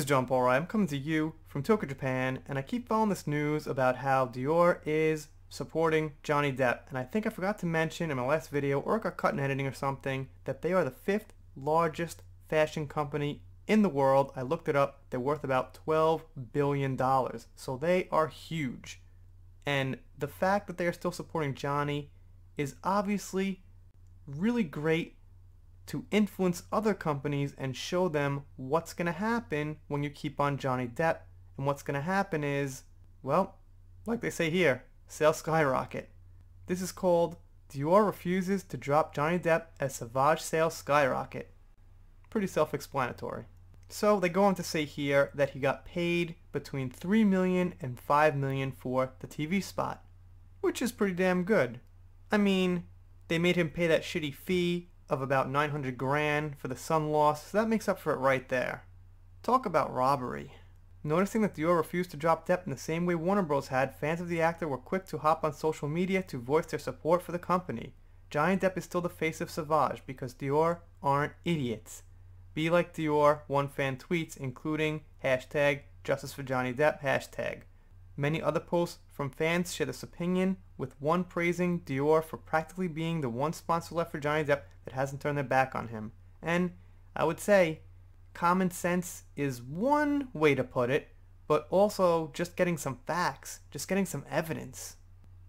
is John Paul Rye. I'm coming to you from Tokyo, Japan, and I keep following this news about how Dior is supporting Johnny Depp. And I think I forgot to mention in my last video, or it got cut in editing or something, that they are the 5th largest fashion company in the world. I looked it up. They're worth about $12 billion. So they are huge. And the fact that they are still supporting Johnny is obviously really great to influence other companies and show them what's going to happen when you keep on Johnny Depp. And what's going to happen is, well, like they say here, sales skyrocket. This is called Dior refuses to drop Johnny Depp as Sauvage sales skyrocket. Pretty self-explanatory. So they go on to say here that he got paid between $3 million and $5 million for the TV spot, which is pretty damn good. I mean, they made him pay that shitty fee of about 900 grand for the sun loss, so that makes up for it right there. Talk about robbery. Noticing that Dior refused to drop Depp in the same way Warner Bros. Had, fans of the actor were quick to hop on social media to voice their support for the company. Johnny Depp is still the face of Sauvage because Dior aren't idiots. Be like Dior, one fan tweets, including hashtag Justice for Johnny Depp hashtag. Many other posts from fans share this opinion, with one praising Dior for practically being the one sponsor left for Johnny Depp that hasn't turned their back on him. And I would say common sense is one way to put it, but also just getting some facts, just getting some evidence.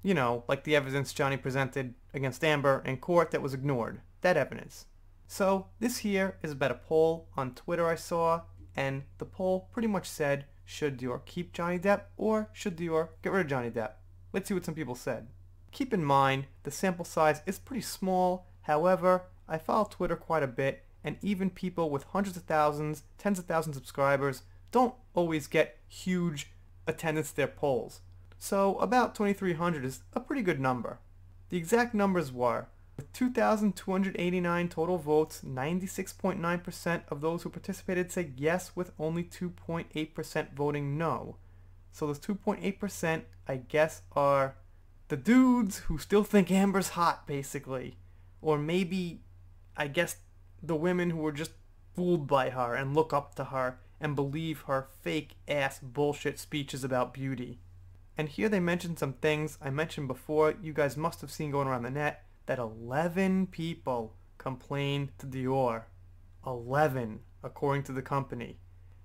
You know, like the evidence Johnny presented against Amber in court that was ignored. That evidence. So this here is about a poll on Twitter I saw, and the poll pretty much said, should Dior keep Johnny Depp or should Dior get rid of Johnny Depp? Let's see what some people said. Keep in mind, the sample size is pretty small. However, I follow Twitter quite a bit, and even people with hundreds of thousands, tens of thousands of subscribers don't always get huge attendance to their polls. So about 2,300 is a pretty good number. The exact numbers were, with 2,289 total votes, 96.9% of those who participated said yes, with only 2.8% voting no. So those 2.8%, I guess, are the dudes who still think Amber's hot, basically. Or maybe, I guess, the women who were just fooled by her and look up to her and believe her fake-ass bullshit speeches about beauty. And here they mentioned some things I mentioned before you guys must have seen going around the net, that 11 people complained to Dior. 11, according to the company.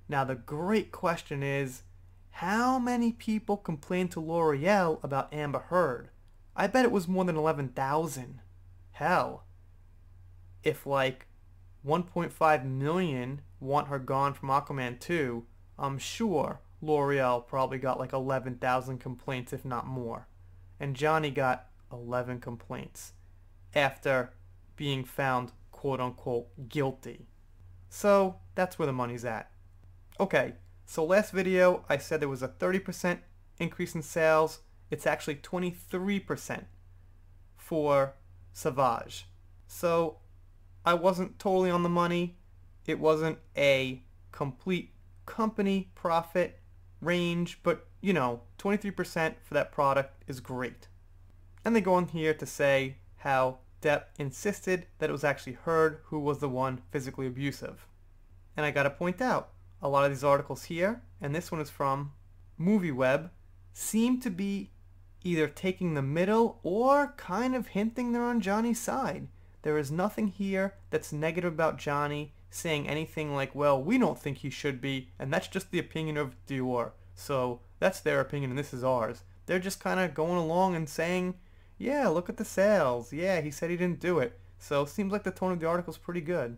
Now the great question is, how many people complained to L'Oreal about Amber Heard? I bet it was more than 11,000. Hell, if like 1.5 million want her gone from Aquaman 2, I'm sure L'Oreal probably got like 11,000 complaints, if not more. And Johnny got 11 complaints after being found quote-unquote guilty. So that's where the money's at. Okay, so last video I said there was a 30% increase in sales. It's actually 23% for Sauvage. So I wasn't totally on the money. It wasn't a complete company profit range, but you know, 23% for that product is great. And they go on here to say how Depp insisted that it was actually Heard who was the one physically abusive. And I gotta point out, a lot of these articles here, and this one is from MovieWeb, seem to be either taking the middle or kind of hinting they're on Johnny's side. There is nothing here that's negative about Johnny, saying anything like, well, we don't think he should be, and that's just the opinion of Dior. So that's their opinion and this is ours. They're just kind of going along and saying, yeah, look at the sales. Yeah, he said he didn't do it. So seems like the tone of the article is pretty good.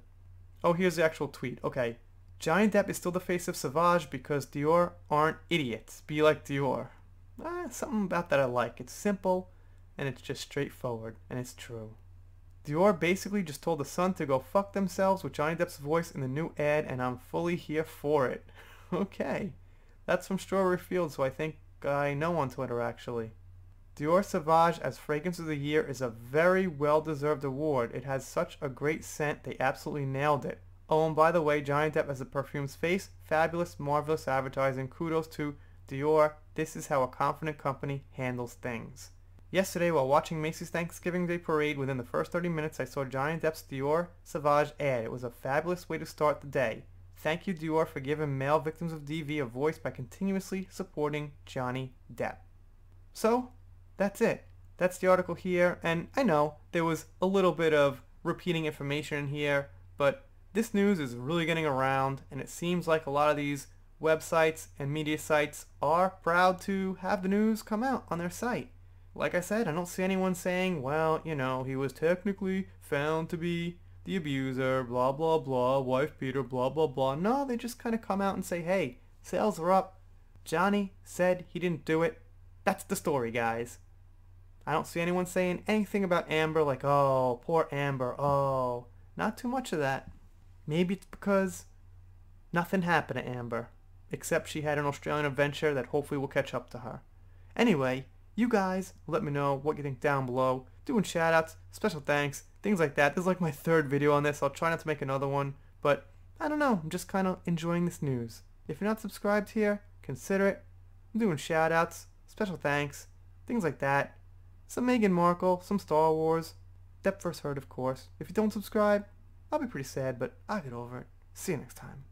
Oh, here's the actual tweet. Okay. Johnny Depp is still the face of Sauvage because Dior aren't idiots. Be like Dior. Something about that I like. It's simple and it's just straightforward and it's true. Dior basically just told the Sun to go fuck themselves with Johnny Depp's voice in the new ad, and I'm fully here for it. Okay. That's from Strawberry Fields, who I think I know on Twitter actually. Dior Sauvage as Fragrance of the Year is a very well-deserved award. It has such a great scent, they absolutely nailed it. Oh, and by the way, Johnny Depp as the perfume's face, fabulous, marvelous advertising. Kudos to Dior. This is how a confident company handles things. Yesterday, while watching Macy's Thanksgiving Day Parade, within the first 30 minutes I saw Johnny Depp's Dior Sauvage ad. It was a fabulous way to start the day. Thank you, Dior, for giving male victims of DV a voice by continuously supporting Johnny Depp. So, that's it. That's the article here, and I know there was a little bit of repeating information in here, but this news is really getting around, and it seems like a lot of these websites and media sites are proud to have the news come out on their site. Like I said, I don't see anyone saying, well, you know, he was technically found to be the abuser, blah blah blah, wife beater, blah blah blah. No, they just kind of come out and say, hey, sales are up. Johnny said he didn't do it. That's the story, guys. I don't see anyone saying anything about Amber like, oh, poor Amber, oh. Not too much of that. Maybe it's because nothing happened to Amber, except she had an Australian adventure that hopefully will catch up to her. Anyway, you guys let me know what you think down below. Doing shoutouts, special thanks, things like that. This is like my third video on this. I'll try not to make another one, but I don't know. I'm just kind of enjoying this news. If you're not subscribed here, consider it. I'm doing shoutouts, special thanks, things like that. Some Meghan Markle, some Star Wars. Depp first heard, of course. If you don't subscribe, I'll be pretty sad, but I'll get over it. See you next time.